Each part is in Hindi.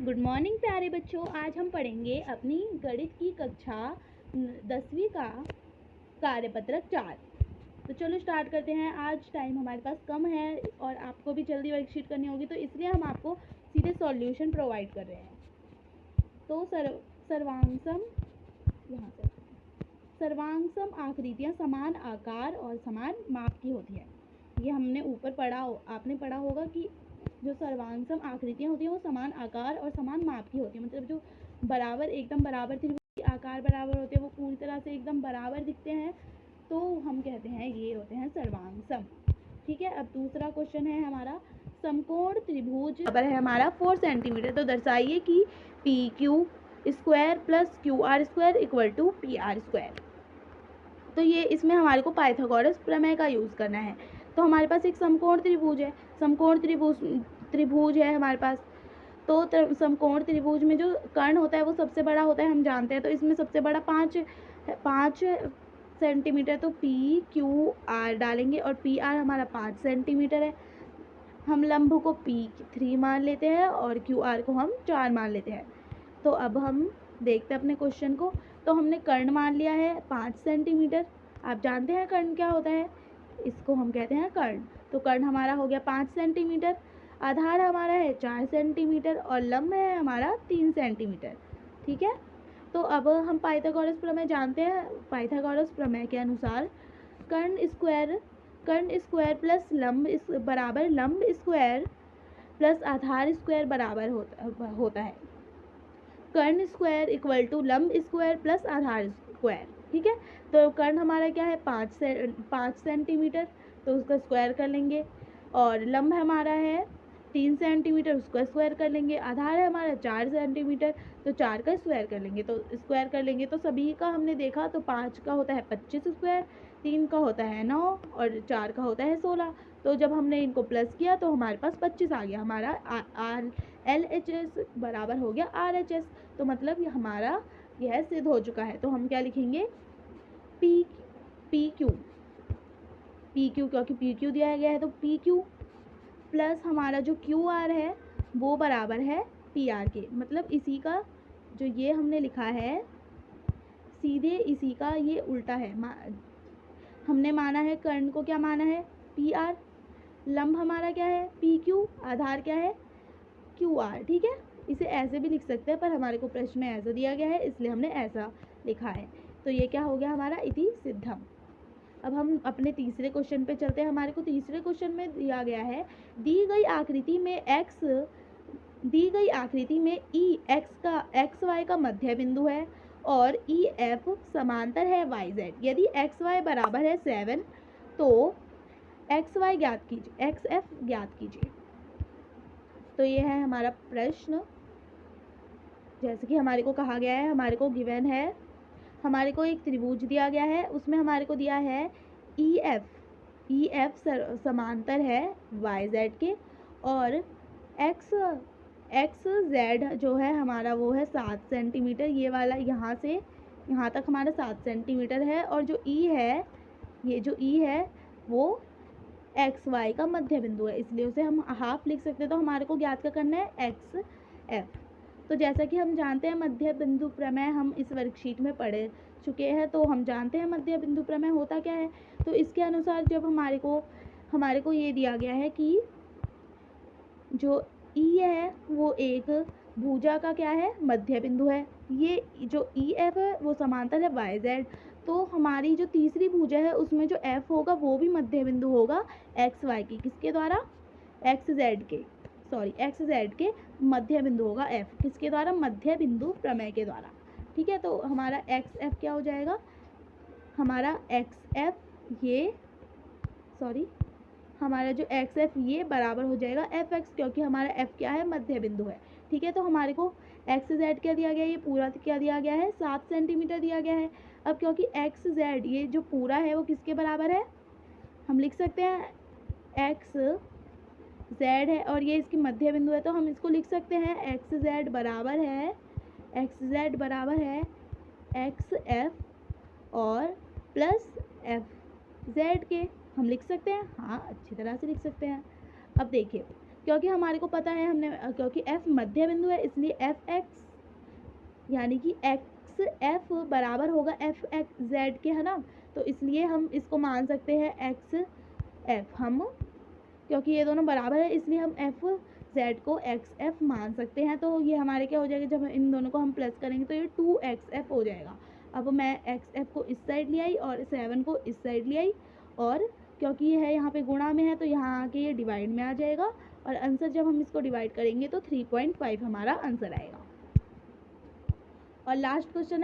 गुड मॉर्निंग प्यारे बच्चों। आज हम पढ़ेंगे अपनी गणित की कक्षा 10वीं का कार्यपत्रक 4। तो चलो स्टार्ट करते हैं। आज टाइम हमारे पास कम है और आपको भी जल्दी वर्कशीट करनी होगी, तो इसलिए हम आपको सीधे सॉल्यूशन प्रोवाइड कर रहे हैं। तो सर्वांगसम आकृतियाँ समान आकार और समान माप की होती है। ये हमने ऊपर आपने पढ़ा होगा कि जो सर्वांगसम आकृतियाँ होती हैं वो समान आकार और समान माप की होती है। मतलब जो बराबर एकदम बराबर त्रिभुज आकार बराबर होते हैं, वो पूरी तरह से एकदम बराबर दिखते हैं, तो हम कहते हैं ये होते हैं सर्वांगसम। ठीक है। अब दूसरा क्वेश्चन है हमारा, समकोण त्रिभुज बराबर है हमारा 4 सेंटीमीटर, तो दर्शाइए कि P Q square plus Q R square equal to P R square. तो ये इसमें हमारे को पाइथागोरस प्रमेय का यूज़ करना है। तो हमारे पास एक समकोण त्रिभुज है, समकोण त्रिभुज है हमारे पास। तो समकोण त्रिभुज में जो कर्ण होता है वो सबसे बड़ा होता है, हम जानते हैं। तो इसमें सबसे बड़ा 5 सेंटीमीटर, तो पी क्यू आर डालेंगे और पी आर हमारा 5 सेंटीमीटर है। हम लंब को P3 मान लेते हैं और क्यू आर को हम 4 मान लेते हैं। तो अब हम देखते हैं अपने क्वेश्चन को। तो हमने कर्ण मान लिया है 5 सेंटीमीटर। आप जानते हैं कर्ण क्या होता है, इसको हम कहते हैं कर्ण। तो कर्ण हमारा हो गया 5 सेंटीमीटर, आधार हमारा है 4 सेंटीमीटर और लंब है हमारा 3 सेंटीमीटर। ठीक है। तो अब हम पाइथागोरस प्रमेय जानते हैं। पाइथागोरस प्रमेय के अनुसार कर्ण स्क्वायर प्लस लंब बराबर लंब स्क्वायर प्लस आधार स्क्वायर बराबर होता है। कर्ण स्क्वायर इक्वल टू लंब स्क्वायर प्लस आधार स्क्वायर। ठीक है। तो कर्ण हमारा क्या है 5 सेंटीमीटर, तो उसका स्क्वायर कर लेंगे। और लंब हमारा है 3 सेंटीमीटर, उसका स्क्वायर कर लेंगे। आधार है हमारा 4 सेंटीमीटर, तो 4 का स्क्वायर कर लेंगे। तो स्क्वायर कर लेंगे तो सभी का हमने देखा, तो 5 का होता है 25 स्क्वायर, 3 का होता है 9 और 4 का होता है 16। तो जब हमने इनको प्लस किया तो हमारे पास 25 आ गया। हमारा LHS बराबर हो गया RHS। तो मतलब ये हमारा यह सिद्ध हो चुका है। तो हम क्या लिखेंगे, पी क्यू क्योंकि पी क्यू दिया गया है, तो पी क्यू प्लस हमारा जो क्यू आर है वो बराबर है पी आर के। मतलब इसी का जो ये हमने लिखा है सीधे इसी का ये उल्टा है। हमने माना है कर्ण को क्या माना है पी आर, लंब हमारा क्या है पी क्यू, आधार क्या है क्यू आर। ठीक है। इसे ऐसे भी लिख सकते हैं, पर हमारे को प्रश्न में ऐसा दिया गया है इसलिए हमने ऐसा लिखा है। तो ये क्या हो गया हमारा इति सिद्धम। अब हम अपने तीसरे क्वेश्चन पे चलते हैं। हमारे को तीसरे क्वेश्चन में दिया गया है, दी गई आकृति में ई एक्स वाई का मध्य बिंदु है और ई एफ समांतर है वाई जेड। यदि एक्स वाई बराबर है 7 तो एक्स वाई ज्ञात कीजिए, एक्स एफ ज्ञात कीजिए। तो ये है हमारा प्रश्न। जैसे कि हमारे को कहा गया है, हमारे को गिवन है, हमारे को एक त्रिभुज दिया गया है, उसमें हमारे को दिया है ई एफ समांतर है वाई जेड के और एक्स जेड जो है हमारा वो है 7 सेंटीमीटर। ये वाला यहाँ से यहाँ तक हमारा 7 सेंटीमीटर है। और जो ई है, ये जो ई है वो एक्स वाई का मध्य बिंदु है, इसलिए उसे हम हाफ लिख सकते हैं। तो हमारे को ज्ञात का करना है एक्स एफ। तो जैसा कि हम जानते हैं मध्य बिंदु प्रमेय हम इस वर्कशीट में पढ़ चुके हैं, तो हम जानते हैं मध्य बिंदु प्रमेय होता क्या है। तो इसके अनुसार जब हमारे को ये दिया गया है कि जो ई है वो एक भुजा का क्या है मध्य बिंदु है, ये जो ई एफ है वो समांतर है वाई जेड। तो हमारी जो तीसरी भुजा है उसमें जो एफ होगा वो भी मध्य बिंदु होगा एक्स वाई की, किसके द्वारा एक्स जेड के मध्य बिंदु होगा एफ, किसके द्वारा मध्य बिंदु प्रमेय के द्वारा। ठीक है। तो हमारा एक्स एफ क्या हो जाएगा, हमारा एक्स एफ हमारा जो एक्स एफ ये बराबर हो जाएगा एफ एक्स, क्योंकि हमारा एफ क्या है मध्य बिंदु है। ठीक है। तो हमारे को एक्स जेड क्या दिया गया है, ये पूरा क्या दिया गया है 7 सेंटीमीटर दिया गया है। अब क्योंकि एक्स जेड ये जो पूरा है वो किसके बराबर है, हम लिख सकते हैं एक्स जेड है और ये इसकी मध्य बिंदु है, तो हम इसको लिख सकते हैं एक्स जेड बराबर है एक्स एफ और प्लस एफ जेड के। हम लिख सकते हैं, हाँ अच्छी तरह से लिख सकते हैं। अब देखिए, क्योंकि हमारे को पता है क्योंकि f मध्य बिंदु है इसलिए एफ एक्स यानी कि एक्स एफ बराबर होगा एफ एक्स जेड के, है ना। तो इसलिए हम इसको मान सकते हैं एक्स एफ, हम क्योंकि ये दोनों बराबर है इसलिए हम एफ जेड को एक्स एफ मान सकते हैं। तो ये हमारे क्या हो जाएगा, जब इन दोनों को हम प्लस करेंगे तो ये 2xf हो जाएगा। अब मैं xf को इस साइड ले आई और 7 को इस साइड ले आई, और क्योंकि ये है यहाँ पे गुणा में है तो यहाँ आके ये डिवाइड में आ जाएगा, और आंसर जब हम इसको डिवाइड करेंगे तो 3.5 हमारा आंसर आएगा। और लास्ट क्वेश्चन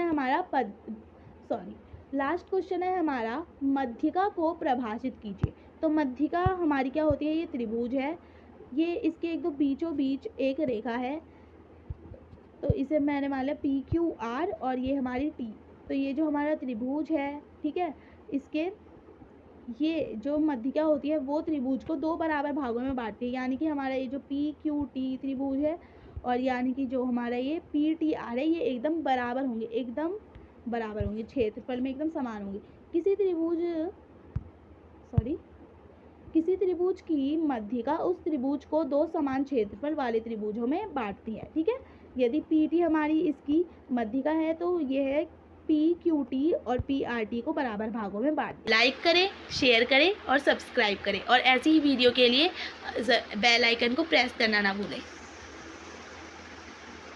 है हमारा मध्यिका को परिभाषित कीजिए। तो मध्यिका हमारी क्या होती है, ये त्रिभुज है, ये इसके एक दो बीचों बीच एक रेखा है, तो इसे मैंने मान लिया PQR और ये हमारी T। तो ये जो हमारा त्रिभुज है, ठीक है, इसके ये जो मध्यिका होती है वो त्रिभुज को दो बराबर भागों में बांटती है, यानी कि हमारा ये जो PQT त्रिभुज है और यानी कि जो हमारा ये PTR है, ये एकदम बराबर होंगे, क्षेत्रफल में एकदम समान होंगे। किसी त्रिभुज की मध्यिका उस त्रिभुज को दो समान क्षेत्रफल वाले त्रिभुजों में बांटती है, ठीक है। यदि PT हमारी इसकी मध्यिका है तो ये है PQT और PRT को बराबर भागों में बांट। लाइक करें, शेयर करें और सब्सक्राइब करें, और ऐसी ही वीडियो के लिए बेल आइकन को प्रेस करना ना भूलें।